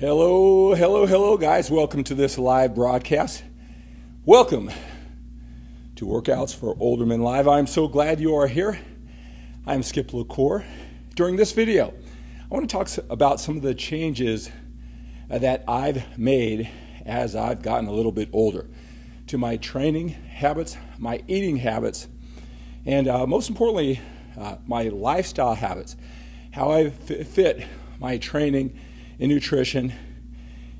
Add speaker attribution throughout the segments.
Speaker 1: Hello, hello, hello, guys. Welcome to this live broadcast. Welcome to Workouts for Older Men Live. I'm so glad you are here. I'm Skip Cour. During this video, I want to talk about some of the changes that I've made as I've gotten a little bit older to my training habits, my eating habits, and most importantly, my lifestyle habits, how I fit my training and nutrition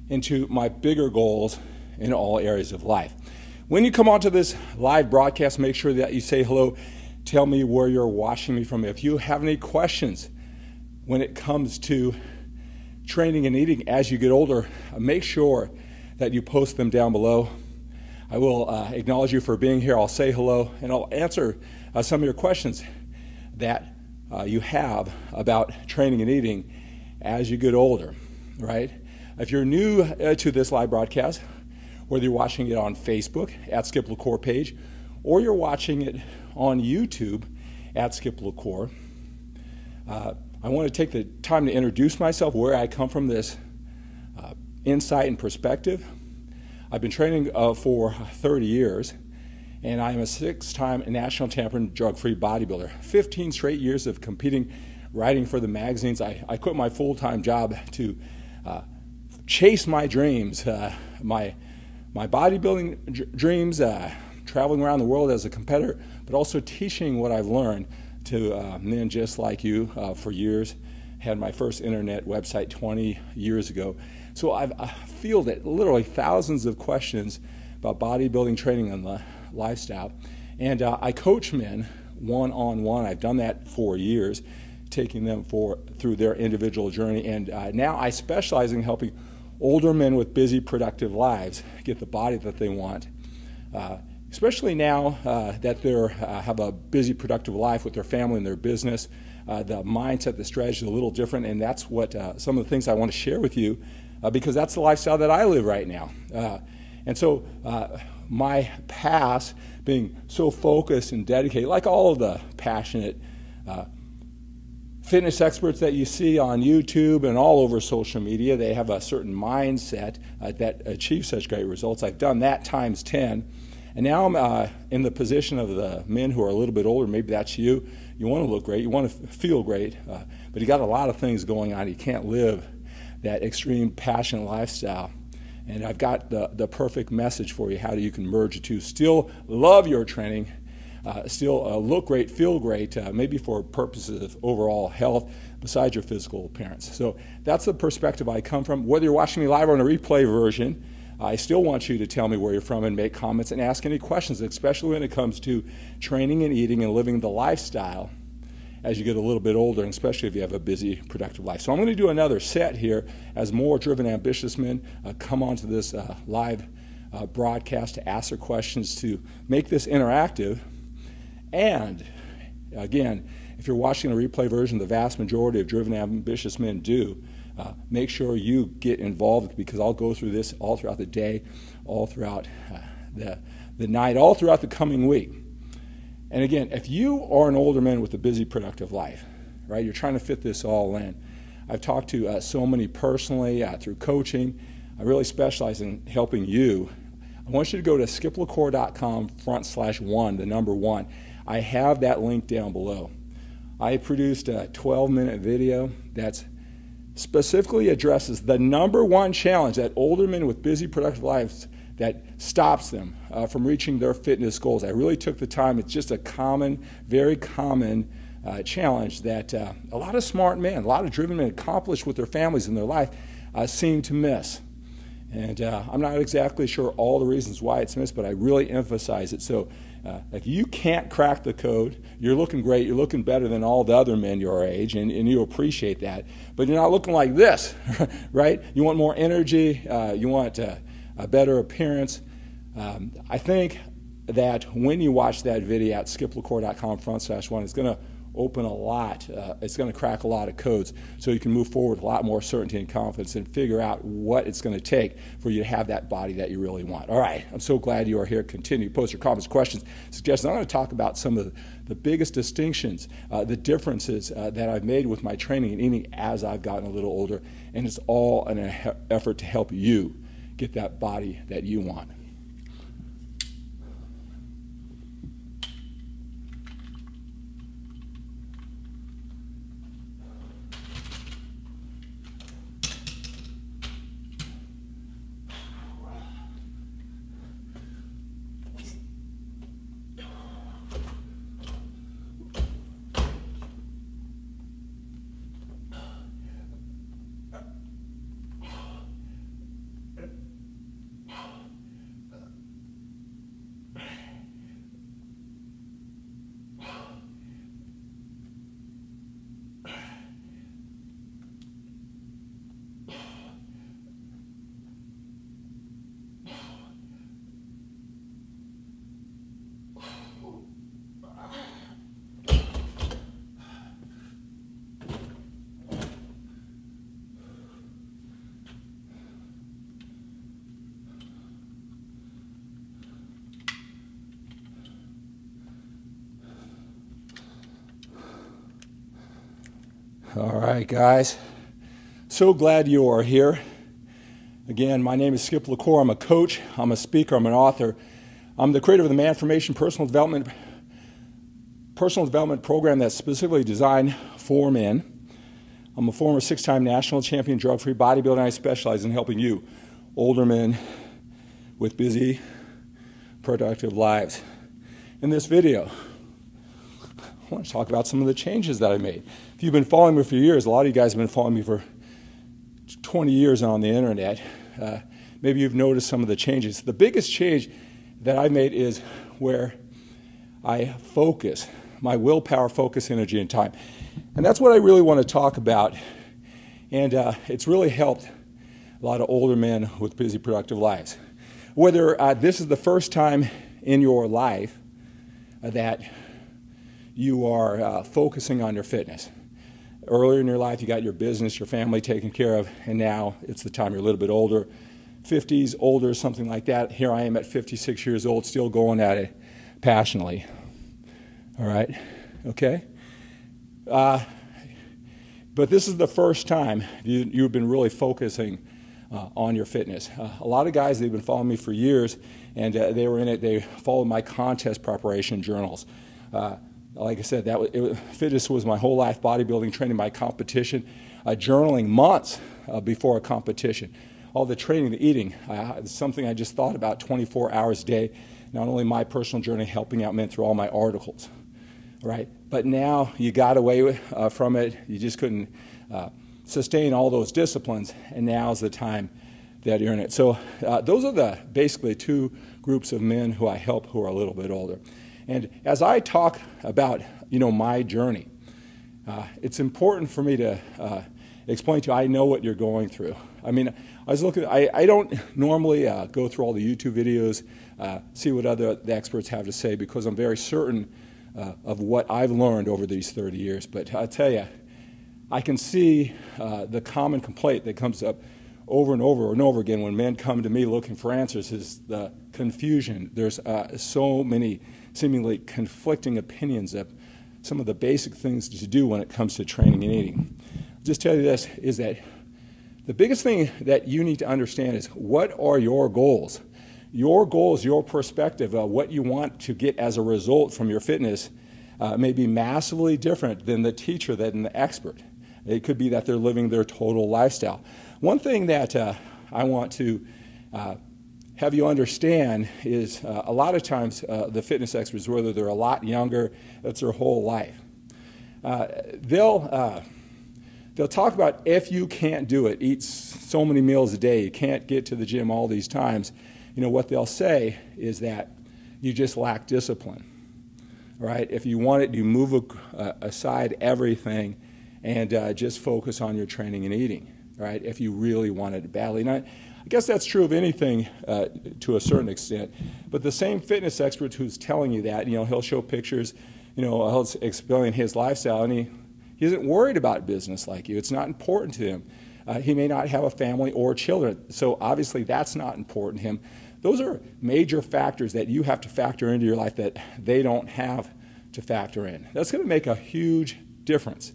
Speaker 1: into my bigger goals in all areas of life. When you come onto this live broadcast, make sure that you say hello. Tell me where you're watching me from. If you have any questions when it comes to training and eating as you get older, make sure that you post them down below. I will acknowledge you for being here. I'll say hello, and I'll answer some of your questions that you have about training and eating as you get older, right? If you're new to this live broadcast, whether you're watching it on Facebook at Skip Cour page, or you're watching it on YouTube at Skip Cour, I want to take the time to introduce myself, where I come from, this insight and perspective. I've been training for 30 years, and I am a 6-time national champion drug-free bodybuilder. 15 straight years of competing, writing for the magazines. I quit my full-time job to chase my dreams, my bodybuilding dreams, traveling around the world as a competitor, but also teaching what I've learned to men just like you for years. Had my first internet website 20 years ago. So I've fielded literally thousands of questions about bodybuilding, training, and the lifestyle. And I coach men one-on-one. I've done that for years, taking them through their individual journey. And now I specialize in helping older men with busy, productive lives get the body that they want. Especially now that they have a busy, productive life with their family and their business. The mindset, the strategy is a little different, and that's what some of the things I want to share with you, because that's the lifestyle that I live right now. And so my past, being so focused and dedicated, like all of the passionate fitness experts that you see on YouTube and all over social media, they have a certain mindset that achieves such great results. I've done that times 10. And now I'm in the position of the men who are a little bit older. Maybe that's you. You want to look great. You want to feel great. But you got a lot of things going on. You can't live that extreme passionate lifestyle. And I've got the perfect message for you, how you can merge the two. Still love your training. Still look great, feel great, maybe for purposes of overall health besides your physical appearance. So that's the perspective I come from. Whether you're watching me live or on a replay version, I still want you to tell me where you're from and make comments and ask any questions, especially when it comes to training and eating and living the lifestyle as you get a little bit older, and especially if you have a busy, productive life. So I'm going to do another set here as more driven, ambitious men come onto this live broadcast to ask their questions, to make this interactive. And again, if you're watching a replay version, the vast majority of driven, ambitious men do. Make sure you get involved, because I'll go through this all throughout the day, all throughout the night, all throughout the coming week. And again, if you are an older man with a busy, productive life, right, you're trying to fit this all in. I've talked to so many personally through coaching. I really specialize in helping you. I want you to go to skiplecour.com/1, the number 1. I have that link down below. I produced a 12-minute video that's specifically addresses the number 1 challenge that older men with busy, productive lives that stops them from reaching their fitness goals. I really took the time. It's just a common, very common challenge that a lot of smart men, a lot of driven men accomplish with their families in their life seem to miss. And I'm not exactly sure all the reasons why it's missed, but I really emphasize it. So if you can't crack the code, you're looking great, you're looking better than all the other men your age, and you appreciate that. But you're not looking like this, right? You want more energy, you want a better appearance. I think that when you watch that video at skiplecour.com/1, it's going to open a lot. It's going to crack a lot of codes so you can move forward with a lot more certainty and confidence and figure out what it's going to take for you to have that body that you really want. All right, I'm so glad you are here. Continue to post your comments, questions, suggestions. I'm going to talk about some of the biggest distinctions, the differences that I've made with my training and eating as I've gotten a little older, and it's all an effort to help you get that body that you want. All right, guys. So glad you are here. Again, my name is Skip LaCour. I'm a coach. I'm a speaker. I'm an author. I'm the creator of the Man-Formation personal development program that's specifically designed for men. I'm a former 6-time national champion drug-free bodybuilder, and I specialize in helping you, older men with busy, productive lives. In this video, I want to talk about some of the changes that I made. If you've been following me for years, a lot of you guys have been following me for 20 years on the internet. Maybe you've noticed some of the changes. The biggest change that I made is where I focus, my willpower, focus, energy, and time. And that's what I really want to talk about. And it's really helped a lot of older men with busy, productive lives. Whether this is the first time in your life that you are focusing on your fitness. Earlier in your life, you got your business, your family taken care of, and now it's the time you're a little bit older, 50s, older, something like that. Here I am at 56 years old, still going at it passionately. All right? Okay? But this is the first time you've been really focusing on your fitness. A lot of guys, they've been following me for years, and they were in it. They followed my contest preparation journals. Like I said, fitness was my whole life, bodybuilding, training my competition, journaling months before a competition. All the training, the eating, it's something I just thought about 24 hours a day. Not only my personal journey, helping out men through all my articles, right? But now you got away from it. You just couldn't sustain all those disciplines, and now's the time that you're in it. So those are basically two groups of men who I help who are a little bit older. And as I talk about, my journey, it's important for me to explain to you, I know what you're going through. I mean, I don't normally go through all the YouTube videos, see what the experts have to say, because I'm very certain of what I've learned over these 30 years. But I tell you, I can see the common complaint that comes up over and over and over again when men come to me looking for answers is the confusion. There's so many seemingly conflicting opinions of some of the basic things to do when it comes to training and eating. I'll just tell you this, is that the biggest thing that you need to understand is, what are your goals? Your goals, your perspective, what you want to get as a result from your fitness may be massively different than the teacher, than the expert. It could be that they're living their total lifestyle. One thing that I want to have you understand is a lot of times the fitness experts, whether they're a lot younger, that's their whole life, they'll talk about, if you can't do it, eat so many meals a day, you can't get to the gym all these times, what they'll say is that you just lack discipline, right? If you want it, you move aside everything and just focus on your training and eating, right? If you really want it badly. Now, I guess that's true of anything to a certain extent, but the same fitness expert who's telling you that, he'll show pictures, he'll explain his lifestyle, and he isn't worried about business like you. It's not important to him. He may not have a family or children, so obviously that's not important to him. Those are major factors that you have to factor into your life that they don't have to factor in. That's going to make a huge difference,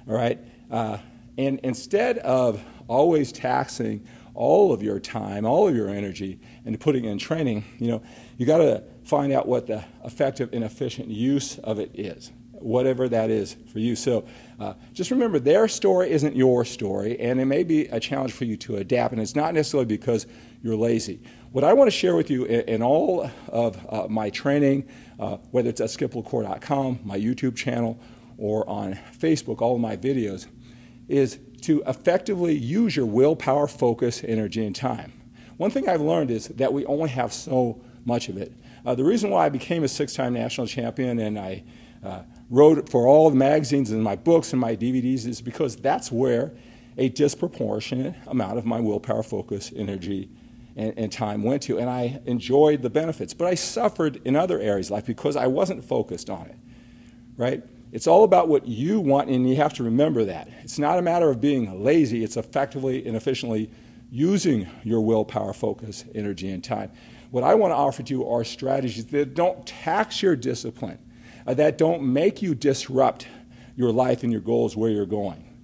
Speaker 1: all right? And instead of always taxing all of your time, all of your energy into putting in training, you got to find out what the effective and efficient use of it is, whatever that is for you. So just remember, their story isn't your story, and it may be a challenge for you to adapt, and it's not necessarily because you're lazy. What I want to share with you in all of my training, whether it's at skiplacour.com, my YouTube channel, or on Facebook, all of my videos, is to effectively use your willpower, focus, energy, and time. One thing I've learned is that we only have so much of it. The reason why I became a 6-time national champion and I wrote for all the magazines and my books and my DVDs is because that's where a disproportionate amount of my willpower, focus, energy, and time went to. And I enjoyed the benefits. But I suffered in other areas of life because I wasn't focused on it, right? It's all about what you want, and you have to remember that. It's not a matter of being lazy. It's effectively and efficiently using your willpower, focus, energy, and time. What I want to offer to you are strategies that don't tax your discipline, that don't make you disrupt your life and your goals where you're going,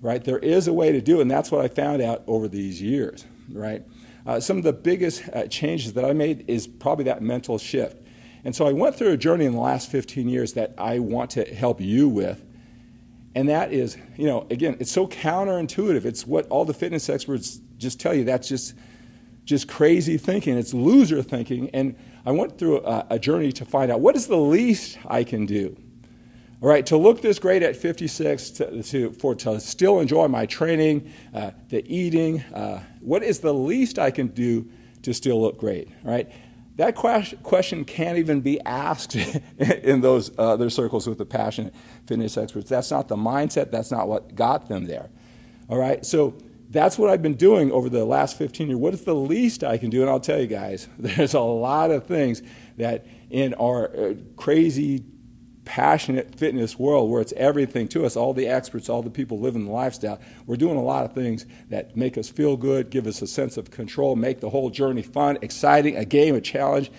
Speaker 1: right? There is a way to do it, and that's what I found out over these years, right? Some of the biggest changes that I made is probably that mental shift. And so I went through a journey in the last 15 years that I want to help you with. And that is, again, it's so counterintuitive. It's what all the fitness experts just tell you. That's just crazy thinking. It's loser thinking. And I went through a journey to find out what is the least I can do. All right, to look this great at 56, to still enjoy my training, the eating, what is the least I can do to still look great, all right? That question can't even be asked in those other circles with the passionate fitness experts. That's not the mindset. That's not what got them there. All right? So that's what I've been doing over the last 15 years. What is the least I can do? And I'll tell you guys, there's a lot of things that in our crazy, passionate fitness world where it's everything to us, all the experts, all the people living the lifestyle, we're doing a lot of things that make us feel good, give us a sense of control, make the whole journey fun, exciting, a game, a challenge.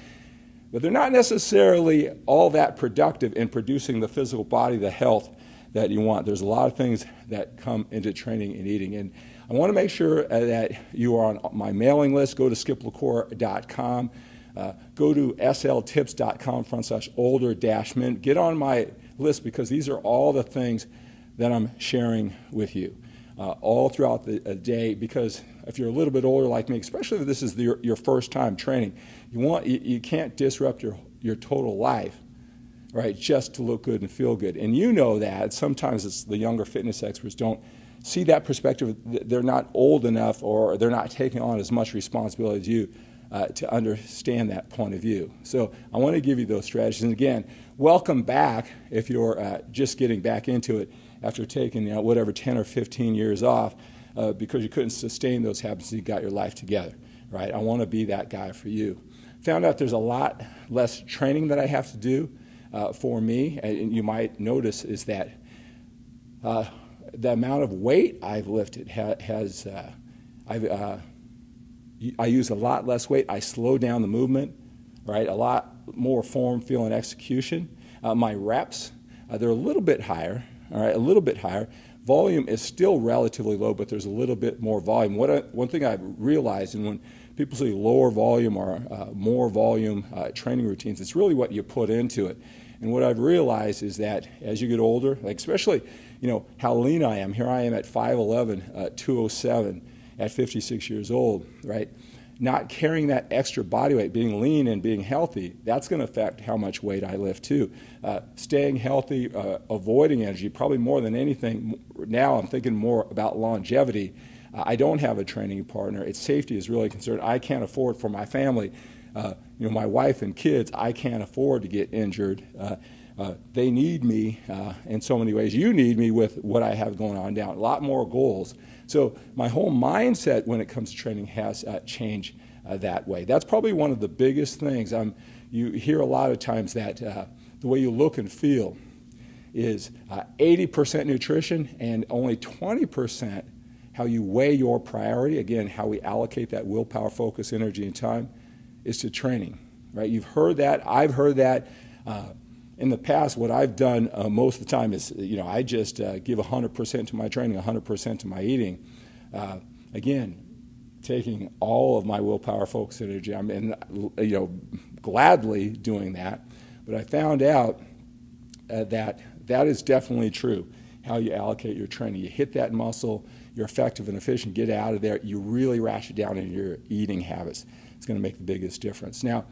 Speaker 1: But they're not necessarily all that productive in producing the physical body, the health that you want. There's a lot of things that come into training and eating. And I want to make sure that you are on my mailing list. Go to skiplacour.com. Go to sltips.com/older-men. Get on my list because these are all the things that I'm sharing with you all throughout the day. Because if you're a little bit older like me, especially if this is your first time training, you can't disrupt your total life, right, just to look good and feel good. And you know that. Sometimes it's the younger fitness experts don't see that perspective. They're not old enough or they're not taking on as much responsibility as you to understand that point of view. So I want to give you those strategies. And again, welcome back if you're just getting back into it after taking whatever 10 or 15 years off because you couldn't sustain those habits and you got your life together, right? I want to be that guy for you. Found out there's a lot less training that I have to do for me, and you might notice is that the amount of weight I've lifted I use a lot less weight. I slow down the movement, right? A lot more form, feel, and execution. My reps, they're a little bit higher, all right, a little bit higher. Volume is still relatively low, but there's a little bit more volume. One thing I've realized, and when people say lower volume or more volume training routines, it's really what you put into it. And what I've realized is that as you get older, like especially, how lean I am. Here I am at 5'11", 207. At 56 years old, right? Not carrying that extra body weight, being lean and being healthy, that's going to affect how much weight I lift too. Staying healthy, avoiding energy, probably more than anything. Now I'm thinking more about longevity. I don't have a training partner. Its safety is really concerned. I can't afford for my family, my wife and kids, I can't afford to get injured. They need me in so many ways. You need me with what I have going on now. A lot more goals. So my whole mindset when it comes to training has changed that way. That's probably one of the biggest things. You hear a lot of times that the way you look and feel is 80% nutrition and only 20% how you weigh your priority, again, how we allocate that willpower, focus, energy, and time, is to training, right? You've heard that. I've heard that. In the past, what I've done most of the time is, I just give 100% to my training, 100% to my eating. Again, taking all of my willpower, focus, energy, gladly doing that. But I found out that is definitely true, how you allocate your training. You hit that muscle, you're effective and efficient, get out of there, you really ratchet down in your eating habits. It's going to make the biggest difference. Now,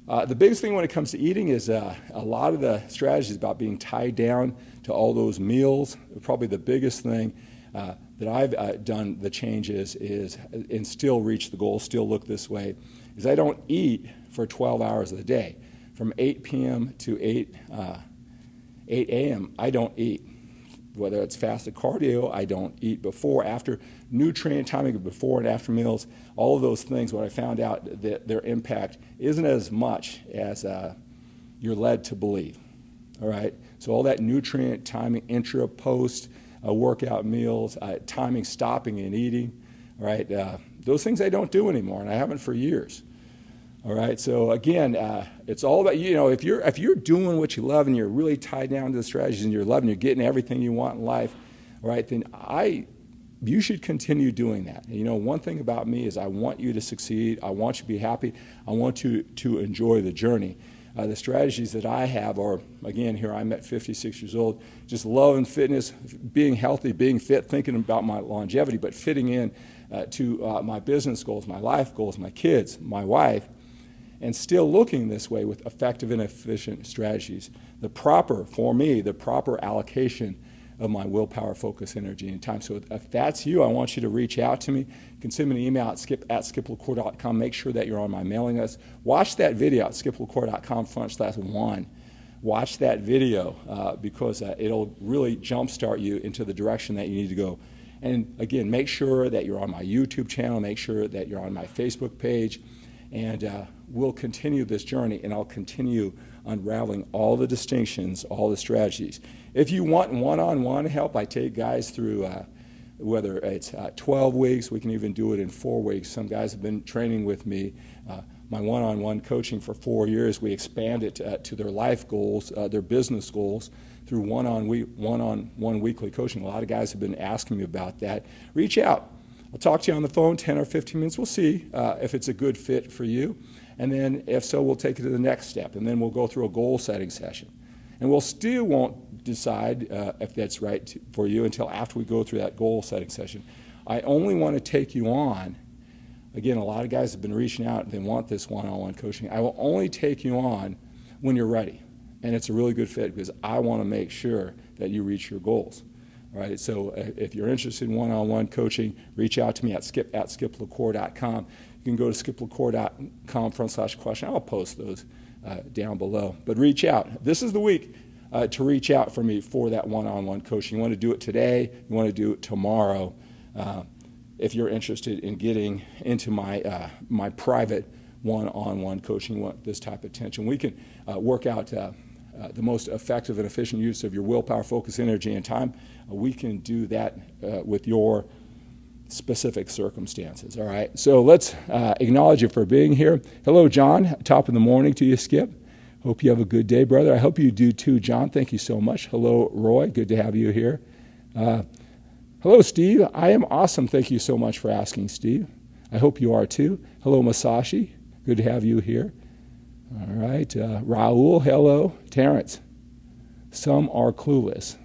Speaker 1: the biggest thing when it comes to eating is a lot of the strategies about being tied down to all those meals. Probably the biggest thing that I've done the changes is, and still reach the goal, still look this way, is I don't eat for 12 hours a day. From 8 p.m. to 8 a.m., I don't eat. Whether it's fasted cardio, I don't eat before, after, nutrient timing of before and after meals, all of those things. What I found out that their impact isn't as much as you're led to believe. All right, so all that nutrient timing, intra, post, workout meals, timing, stopping and eating. All right, those things I don't do anymore, and I haven't for years. All right, so again, it's all about, if you're doing what you love and you're really tied down to the strategies and you're loving, you're getting everything you want in life, all right, then you should continue doing that. One thing about me is I want you to succeed. I want you to be happy. I want you to enjoy the journey. The strategies that I have are, again, here I'm at 56 years old, just loving fitness, being healthy, being fit, thinking about my longevity, but fitting in to my business goals, my life goals, my kids, my wife, and still looking this way with effective and efficient strategies. For me, the proper allocation of my willpower, focus, energy, and time. So if that's you, I want you to reach out to me. You can send me an email at skip@skiplacour.com. Make sure that you're on my mailing list. Watch that video at skiplacour.com/1. Watch that video because it'll really jumpstart you into the direction that you need to go. And again, make sure that you're on my YouTube channel. Make sure that you're on my Facebook page. And we'll continue this journey, and I'll continue unraveling all the distinctions, all the strategies. If you want one-on-one help, I take guys through, whether it's 12 weeks, we can even do it in 4 weeks. Some guys have been training with me. My one-on-one coaching for 4 years, we expand it to their life goals, their business goals, through one-on-one weekly coaching. A lot of guys have been asking me about that. Reach out. I'll talk to you on the phone, 10 or 15 minutes. We'll see if it's a good fit for you. And then if so, we'll take it to the next step. And then we'll go through a goal-setting session. And we'll still won't decide if that's right for you until after we go through that goal-setting session. I only want to take you on. Again, a lot of guys have been reaching out. They want this one-on-one coaching. I will only take you on when you're ready. And it's a really good fit because I want to make sure that you reach your goals. All right, so if you're interested in one-on-one coaching, reach out to me at skip@skiplacour.com. You can go to skiplacour.com/question. I'll post those down below. But reach out. This is the week to reach out for me for that one-on-one coaching. You want to do it today. You want to do it tomorrow. If you're interested in getting into my my private one-on-one coaching, you want this type of attention. We can work out the most effective and efficient use of your willpower, focus, energy, and time. We can do that with your specific circumstances, all right? So let's acknowledge you for being here. Hello, John. Top of the morning to you, Skip. Hope you have a good day, brother. I hope you do too, John. Thank you so much. Hello, Roy. Good to have you here. Hello, Steve. I am awesome. Thank you so much for asking, Steve. I hope you are too. Hello, Masashi. Good to have you here. All right. Raul, hello. Terrence. Some are clueless.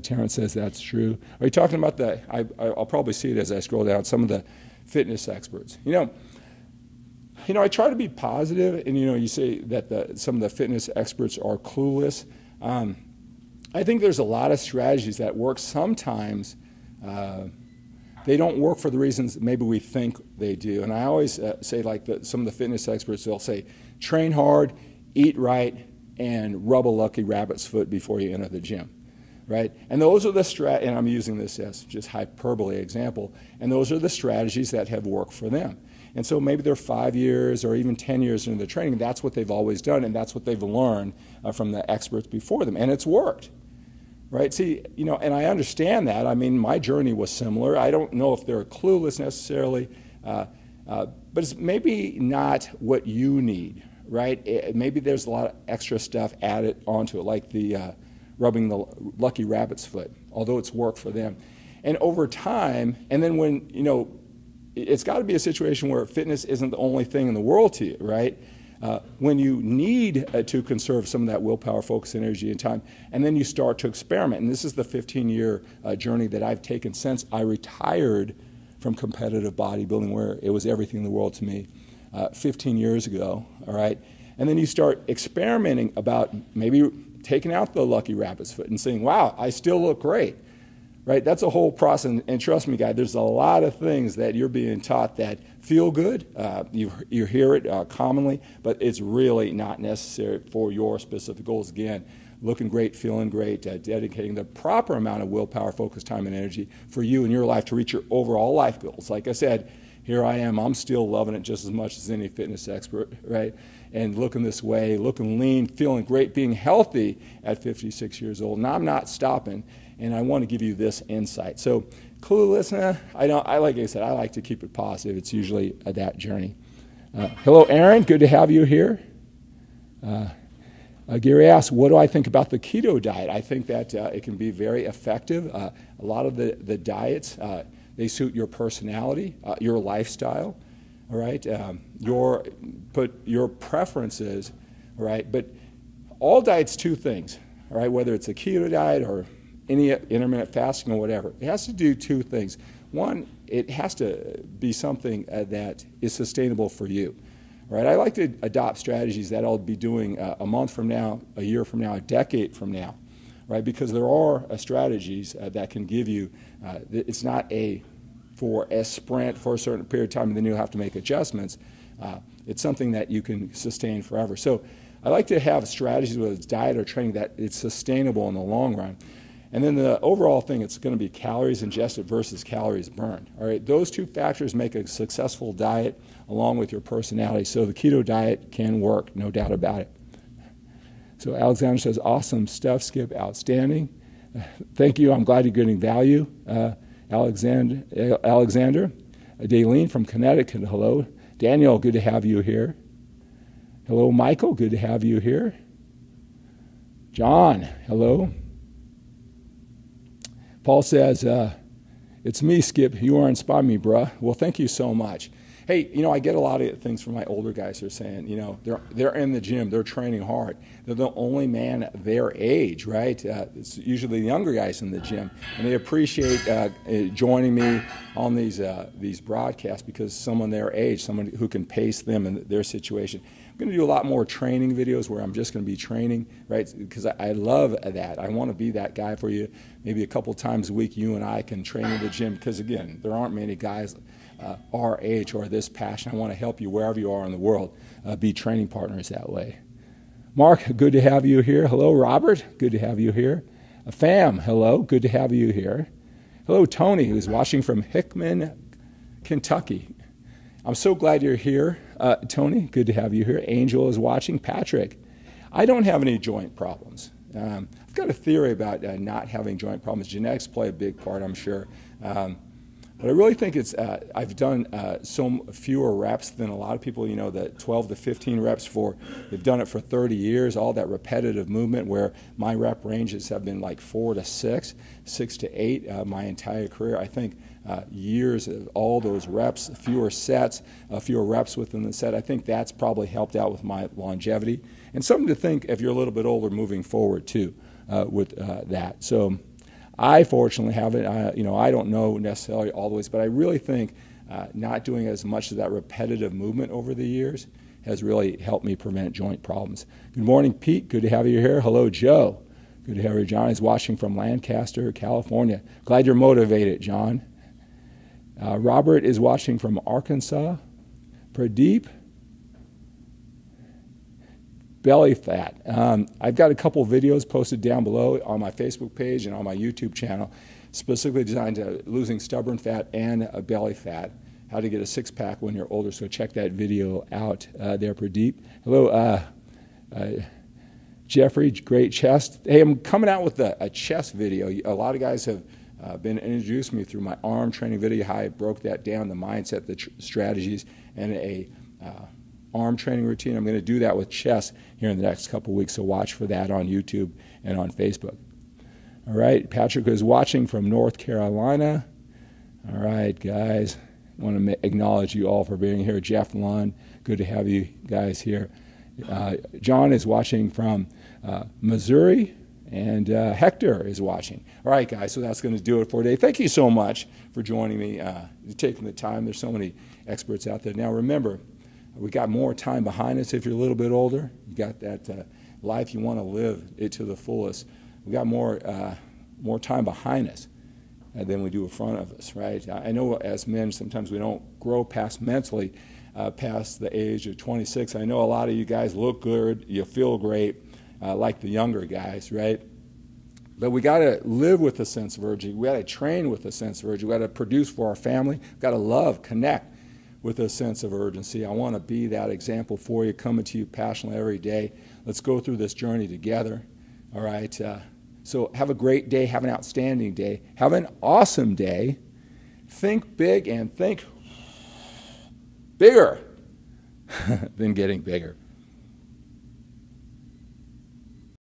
Speaker 1: Terrence says that's true. Are you talking about I'll probably see it as I scroll down, some of the fitness experts. I try to be positive, and you say that some of the fitness experts are clueless. I think there's a lot of strategies that work. Sometimes they don't work for the reasons maybe we think they do. And I always say, like some of the fitness experts, they'll say, train hard, eat right, and rub a lucky rabbit's foot before you enter the gym. right? And those are the and I'm using this as just hyperbole example, and those are the strategies that have worked for them. And so maybe they're 5 years or even 10 years into the training. That's what they've always done, and that's what they've learned from the experts before them, and it's worked, right? See, and I understand that. I mean, my journey was similar. I don't know if they're clueless necessarily, but it's maybe not what you need, right? Maybe there's a lot of extra stuff added onto it, like the rubbing the lucky rabbit's foot, although it's worked for them. And over time, and then when, it's got to be a situation where fitness isn't the only thing in the world to you, right? When you need to conserve some of that willpower, focus, energy, and time, and then you start to experiment. And this is the 15-year journey that I've taken since I retired from competitive bodybuilding, where it was everything in the world to me 15 years ago, all right? And then you start experimenting about maybe taking out the lucky rabbit's foot and saying, wow, I still look great. Right, that's a whole process, and trust me, guys, there's a lot of things that you're being taught that feel good. You hear it commonly, but it's really not necessary for your specific goals. Again, looking great, feeling great, dedicating the proper amount of willpower, focus, time, and energy for you in your life to reach your overall life goals. Like I said, here I am. I'm still loving it just as much as any fitness expert, right? And looking this way, looking lean, feeling great, being healthy at 56 years old. And I'm not stopping. And I want to give you this insight. So, clueless, like I said, I like to keep it positive. It's usually that journey. Hello, Aaron. Good to have you here. Gary asks, what do I think about the keto diet? I think that it can be very effective. A lot of the diets, they suit your personality, your lifestyle, all right, your preferences, all right. But all diets, two things, all right, whether it's a keto diet or any intermittent fasting or whatever, it has to do two things. One, it has to be something that is sustainable for you. Right? I like to adopt strategies that I'll be doing a month from now, a year from now, a decade from now, right? Because there are strategies that can give you, it's not for a sprint for a certain period of time and then you'll have to make adjustments. It's something that you can sustain forever. So I like to have strategies, whether it's diet or training, that it's sustainable in the long run. And then the overall thing, it's going to be calories ingested versus calories burned. All right, those two factors make a successful diet along with your personality. So the keto diet can work, no doubt about it. So Alexander says, awesome stuff, Skip, outstanding. Thank you, I'm glad you're getting value. Alexander. Daleen from Connecticut, hello. Daniel, good to have you here. Hello, Michael, good to have you here. John, hello. Paul says, it's me, Skip. You are inspiring me, bruh. Well, thank you so much. Hey, I get a lot of things from my older guys who are saying, they're in the gym, they're training hard. They're the only man their age, right? It's usually the younger guys in the gym. And they appreciate joining me on these broadcasts because someone their age, someone who can pace them in their situation. I'm going to do a lot more training videos where I'm just going to be training, right? Because I love that. I want to be that guy for you. Maybe a couple times a week, you and I can train in the gym because, again, there aren't many guys our age or this passionate. I want to help you wherever you are in the world, be training partners that way. Mark, good to have you here. Hello, Robert. Good to have you here. Fam, hello. Good to have you here. Hello, Tony, who's watching from Hickman, Kentucky. I'm so glad you're here, Tony. Good to have you here. Angel is watching. Patrick, I don't have any joint problems. I've got a theory about not having joint problems. Genetics play a big part, I'm sure. But I really think it's, I've done so fewer reps than a lot of people, the 12 to 15 reps they've done it for 30 years, all that repetitive movement where my rep ranges have been like 4 to 6, 6 to 8 my entire career. I think years of all those reps, fewer sets, fewer reps within the set, I think that's probably helped out with my longevity. And something to think if you're a little bit older moving forward too with that. So I fortunately haven't, I don't know necessarily all the ways, but I really think not doing as much of that repetitive movement over the years has really helped me prevent joint problems. Good morning, Pete. Good to have you here. Hello, Joe. Good to have you. John is watching from Lancaster, California. Glad you're motivated, John. Robert is watching from Arkansas. Pradeep. belly fat. I've got a couple videos posted down below on my Facebook page and on my YouTube channel, specifically designed to losing stubborn fat and belly fat, how to get a six-pack when you're older. So check that video out there, Pradeep. Hello, Jeffrey, great chest. Hey, I'm coming out with a chest video. A lot of guys have been introduced me through my arm training video, how I broke that down, the mindset, the strategies, and a arm training routine. I'm going to do that with chest here in the next couple weeks, so watch for that on YouTube and on Facebook. All right, Patrick is watching from North Carolina. All right, guys, I want to acknowledge you all for being here. Jeff Lund, good to have you guys here. John is watching from Missouri, and Hector is watching. All right, guys, so that's going to do it for today. Thank you so much for joining me, taking the time. There's so many experts out there. Now, remember, we got more time behind us if you're a little bit older. You got that life you want to live it to the fullest. We got more time behind us than we do in front of us, right? I know as men, sometimes we don't grow mentally past the age of 26. I know a lot of you guys look good, you feel great, like the younger guys, right? But we got to live with a sense of urgency. We got to train with a sense of urgency. We got to produce for our family. We got to love, connect with a sense of urgency. I want to be that example for you, coming to you passionately every day. Let's go through this journey together, all right? So have a great day. Have an outstanding day. Have an awesome day. Think big and think bigger than getting bigger.